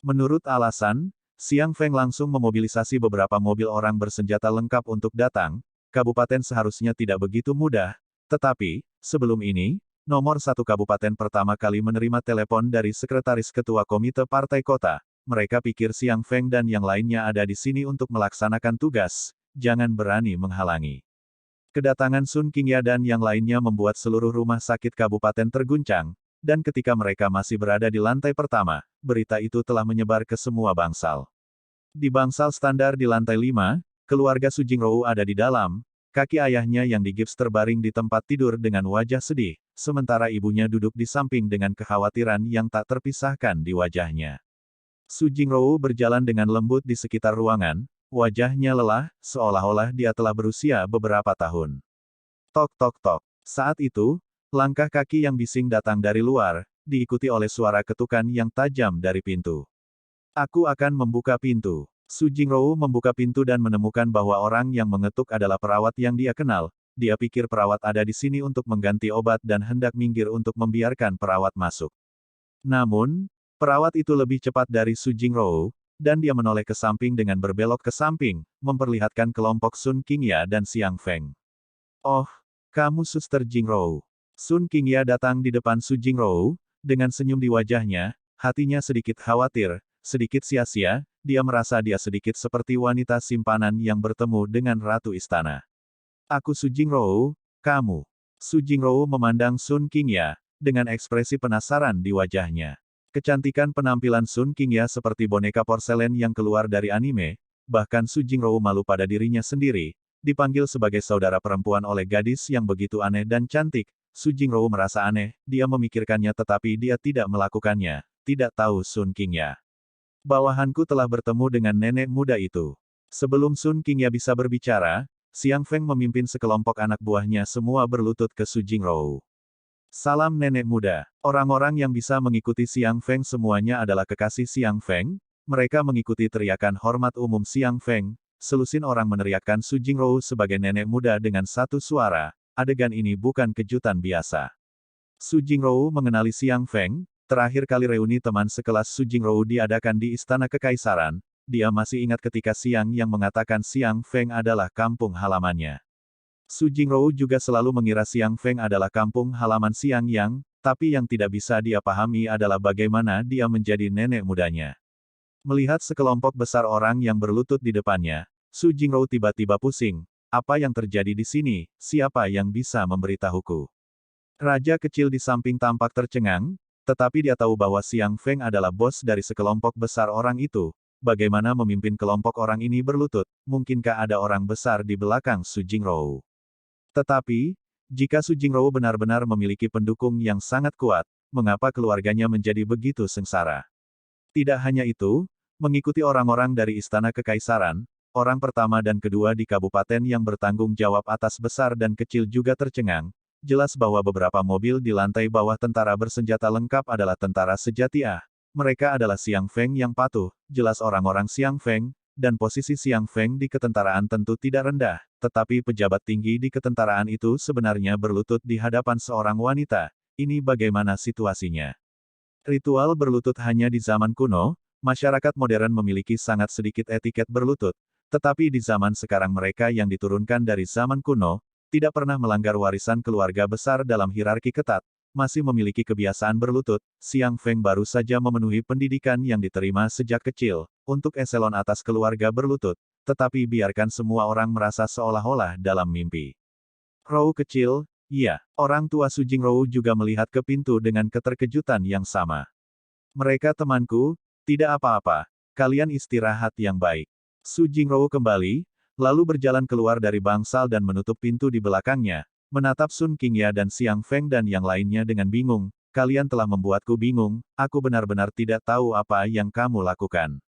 Menurut alasan, Xiang Feng langsung memobilisasi beberapa mobil orang bersenjata lengkap untuk datang, kabupaten seharusnya tidak begitu mudah, tetapi, sebelum ini, nomor satu kabupaten pertama kali menerima telepon dari sekretaris ketua komite partai kota. Mereka pikir Xiang Feng dan yang lainnya ada di sini untuk melaksanakan tugas, jangan berani menghalangi. Kedatangan Sun Qingya dan yang lainnya membuat seluruh rumah sakit kabupaten terguncang, dan ketika mereka masih berada di lantai pertama, berita itu telah menyebar ke semua bangsal. Di bangsal standar di lantai 5, keluarga Su Jingrou ada di dalam, kaki ayahnya yang digips terbaring di tempat tidur dengan wajah sedih, sementara ibunya duduk di samping dengan kekhawatiran yang tak terpisahkan di wajahnya. Su Jingrou berjalan dengan lembut di sekitar ruangan, wajahnya lelah, seolah-olah dia telah berusia beberapa tahun. Tok tok tok. Saat itu, langkah kaki yang bising datang dari luar, diikuti oleh suara ketukan yang tajam dari pintu. Aku akan membuka pintu. Su Jingrou membuka pintu dan menemukan bahwa orang yang mengetuk adalah perawat yang dia kenal. Dia pikir perawat ada di sini untuk mengganti obat dan hendak minggir untuk membiarkan perawat masuk. Namun, perawat itu lebih cepat dari Su Jingrou, dan dia menoleh ke samping dengan berbelok ke samping, memperlihatkan kelompok Sun Qingya dan Xiang Feng. Oh, kamu Suster Jingrou. Sun Qingya datang di depan Su Jingrou, dengan senyum di wajahnya, hatinya sedikit khawatir, sedikit sia-sia, dia merasa dia sedikit seperti wanita simpanan yang bertemu dengan ratu istana. Aku Su Jingrou, kamu. Su Jingrou memandang Sun Qingya, dengan ekspresi penasaran di wajahnya. Kecantikan penampilan Sun Qingya seperti boneka porselen yang keluar dari anime, bahkan Su Jingrou malu pada dirinya sendiri, dipanggil sebagai saudara perempuan oleh gadis yang begitu aneh dan cantik. Su Jingrou merasa aneh, dia memikirkannya tetapi dia tidak melakukannya, tidak tahu Sun Qingya. Bawahanku telah bertemu dengan nenek muda itu. Sebelum Sun Qingya bisa berbicara, Xiang Feng memimpin sekelompok anak buahnya semua berlutut ke Su Jingrou. Salam nenek muda. Orang-orang yang bisa mengikuti Xiang Feng semuanya adalah kekasih Xiang Feng. Mereka mengikuti teriakan hormat umum Xiang Feng. Selusin orang meneriakkan Su Jingrou sebagai nenek muda dengan satu suara. Adegan ini bukan kejutan biasa. Su Jingrou mengenali Xiang Feng. Terakhir kali reuni teman sekelas Su Jingrou diadakan di Istana Kekaisaran. Dia masih ingat ketika Xiang yang mengatakan Xiang Feng adalah kampung halamannya. Su Jingrou juga selalu mengira Xiang Feng adalah kampung halaman Xiang Yang, tapi yang tidak bisa dia pahami adalah bagaimana dia menjadi nenek mudanya. Melihat sekelompok besar orang yang berlutut di depannya, Su Jingrou tiba-tiba pusing. Apa yang terjadi di sini? Siapa yang bisa memberitahuku? Raja kecil di samping tampak tercengang, tetapi dia tahu bahwa Xiang Feng adalah bos dari sekelompok besar orang itu. Bagaimana memimpin kelompok orang ini berlutut? Mungkinkah ada orang besar di belakang Su Jingrou? Tetapi, jika Su Jingrou benar-benar memiliki pendukung yang sangat kuat, mengapa keluarganya menjadi begitu sengsara? Tidak hanya itu, mengikuti orang-orang dari Istana Kekaisaran, orang pertama dan kedua di kabupaten yang bertanggung jawab atas besar dan kecil juga tercengang. Jelas bahwa beberapa mobil di lantai bawah tentara bersenjata lengkap adalah tentara sejati. Mereka adalah Xiang Feng yang patuh, jelas orang-orang Xiang Feng, dan posisi Xiang Feng di ketentaraan tentu tidak rendah, tetapi pejabat tinggi di ketentaraan itu sebenarnya berlutut di hadapan seorang wanita. Ini bagaimana situasinya? Ritual berlutut hanya di zaman kuno, masyarakat modern memiliki sangat sedikit etiket berlutut, tetapi di zaman sekarang mereka yang diturunkan dari zaman kuno, tidak pernah melanggar warisan keluarga besar dalam hierarki ketat, masih memiliki kebiasaan berlutut. Xiang Feng baru saja memenuhi pendidikan yang diterima sejak kecil, untuk eselon atas keluarga berlutut, tetapi biarkan semua orang merasa seolah-olah dalam mimpi. Rou kecil, iya, orang tua Su Jingrou juga melihat ke pintu dengan keterkejutan yang sama. Mereka temanku, tidak apa-apa, kalian istirahat yang baik. Su Jingrou kembali, lalu berjalan keluar dari bangsal dan menutup pintu di belakangnya, menatap Sun Qingya dan Xiang Feng dan yang lainnya dengan bingung. Kalian telah membuatku bingung, aku benar-benar tidak tahu apa yang kamu lakukan.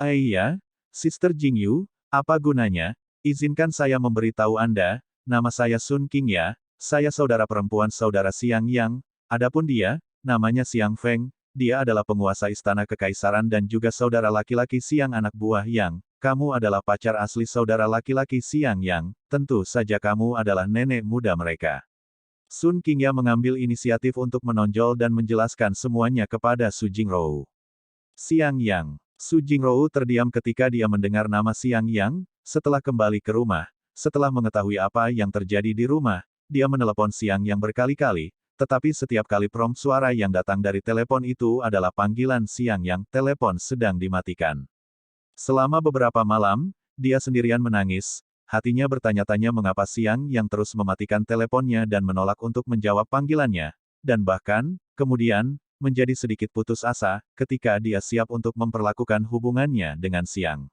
Iya, Sister Jingyu, apa gunanya? Izinkan saya memberitahu Anda, nama saya Sun King ya, saya saudara perempuan saudara Xiang Yang, adapun dia, namanya Xiang Feng, dia adalah penguasa istana kekaisaran dan juga saudara laki-laki Xiang anak buah Yang, kamu adalah pacar asli saudara laki-laki Xiang Yang, tentu saja kamu adalah nenek muda mereka. Sun Qingya mengambil inisiatif untuk menonjol dan menjelaskan semuanya kepada Su Jingrou. Xiang Yang. Su Jingrou terdiam ketika dia mendengar nama Xiang Yang, setelah kembali ke rumah. Setelah mengetahui apa yang terjadi di rumah, dia menelepon Xiang Yang berkali-kali, tetapi setiap kali prompt suara yang datang dari telepon itu adalah panggilan Xiang Yang, telepon sedang dimatikan. Selama beberapa malam, dia sendirian menangis, hatinya bertanya-tanya mengapa Xiang Yang terus mematikan teleponnya dan menolak untuk menjawab panggilannya, dan bahkan, kemudian, menjadi sedikit putus asa, ketika dia siap untuk memperlakukan hubungannya dengan Xiang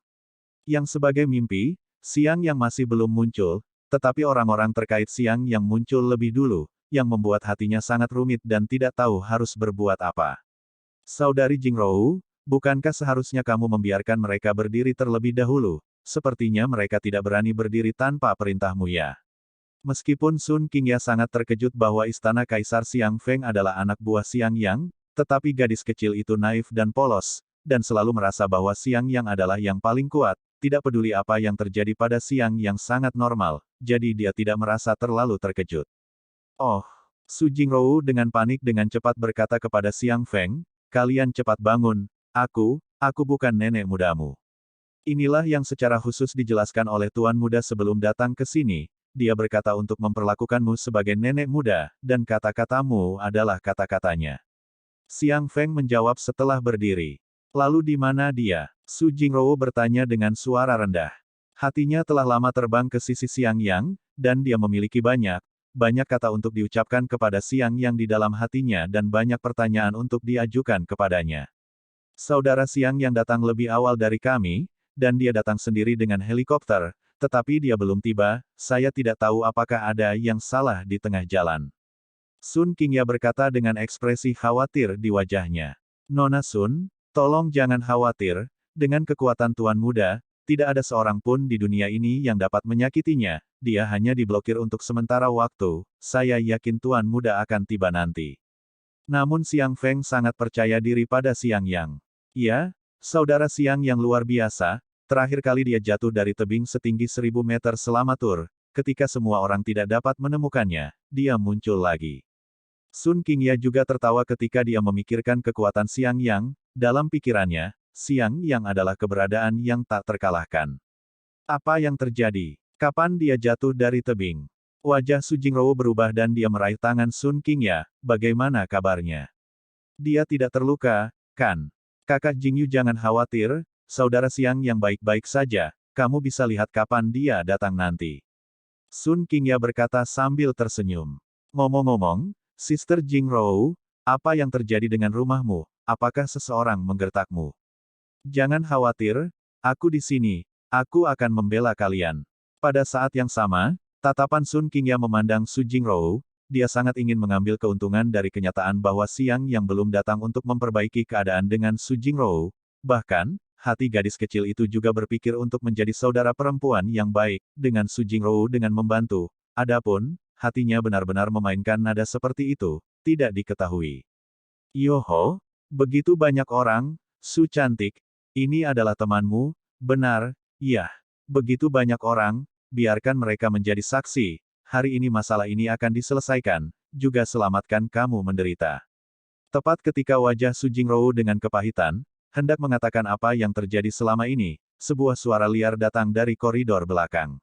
Yang sebagai mimpi, Xiang Yang masih belum muncul, tetapi orang-orang terkait Xiang Yang muncul lebih dulu, yang membuat hatinya sangat rumit dan tidak tahu harus berbuat apa. Saudari Jingrou, bukankah seharusnya kamu membiarkan mereka berdiri terlebih dahulu? Sepertinya mereka tidak berani berdiri tanpa perintahmu ya. Meskipun Sun Qingya sangat terkejut bahwa istana Kaisar Xiang Feng adalah anak buah Xiang Yang, tetapi gadis kecil itu naif dan polos, dan selalu merasa bahwa Xiang Yang adalah yang paling kuat, tidak peduli apa yang terjadi pada Xiang Yang sangat normal, jadi dia tidak merasa terlalu terkejut. Oh, Su Jingrou dengan panik dengan cepat berkata kepada Xiang Feng, kalian cepat bangun, aku bukan nenek mudamu. Inilah yang secara khusus dijelaskan oleh Tuan Muda sebelum datang ke sini, dia berkata untuk memperlakukanmu sebagai nenek muda, dan kata-katamu adalah kata-katanya. Xiang Feng menjawab setelah berdiri. Lalu di mana dia? Su Jingrou bertanya dengan suara rendah. Hatinya telah lama terbang ke sisi Xiang Yang, dan dia memiliki banyak kata untuk diucapkan kepada Xiang Yang di dalam hatinya dan banyak pertanyaan untuk diajukan kepadanya. Saudara Xiang Yang datang lebih awal dari kami, dan dia datang sendiri dengan helikopter, tetapi dia belum tiba, saya tidak tahu apakah ada yang salah di tengah jalan. Sun Qingya berkata dengan ekspresi khawatir di wajahnya. Nona Sun, tolong jangan khawatir, dengan kekuatan Tuan Muda, tidak ada seorang pun di dunia ini yang dapat menyakitinya, dia hanya diblokir untuk sementara waktu, saya yakin Tuan Muda akan tiba nanti. Namun Xiang Feng sangat percaya diri pada Xiang Yang. Ya, saudara Xiang Yang luar biasa, terakhir kali dia jatuh dari tebing setinggi 1000 meter selama tur, ketika semua orang tidak dapat menemukannya, dia muncul lagi. Sun Qingya juga tertawa ketika dia memikirkan kekuatan Xiang Yang, dalam pikirannya, Xiang Yang adalah keberadaan yang tak terkalahkan. Apa yang terjadi? Kapan dia jatuh dari tebing? Wajah Su Jingrou berubah dan dia meraih tangan Sun Qingya, bagaimana kabarnya? Dia tidak terluka, kan? Kakak Jingyu jangan khawatir, saudara Xiang Yang baik-baik saja, kamu bisa lihat kapan dia datang nanti. Sun Qingya berkata sambil tersenyum. Ngomong-ngomong, Sister Jingrou, apa yang terjadi dengan rumahmu? Apakah seseorang menggertakmu? Jangan khawatir, aku di sini, aku akan membela kalian. Pada saat yang sama, tatapan Sun Qingya memandang Su Jingrou, dia sangat ingin mengambil keuntungan dari kenyataan bahwa Xiang Yang belum datang untuk memperbaiki keadaan dengan Su Jingrou. Bahkan, hati gadis kecil itu juga berpikir untuk menjadi saudara perempuan yang baik, dengan Su Jingrou dengan membantu. Adapun, hatinya benar-benar memainkan nada seperti itu, tidak diketahui. Yoho, begitu banyak orang, Su cantik, ini adalah temanmu, benar, iya. Begitu banyak orang, biarkan mereka menjadi saksi, hari ini masalah ini akan diselesaikan, juga selamatkan kamu menderita. Tepat ketika wajah Su Jingrou dengan kepahitan, hendak mengatakan apa yang terjadi selama ini, sebuah suara liar datang dari koridor belakang.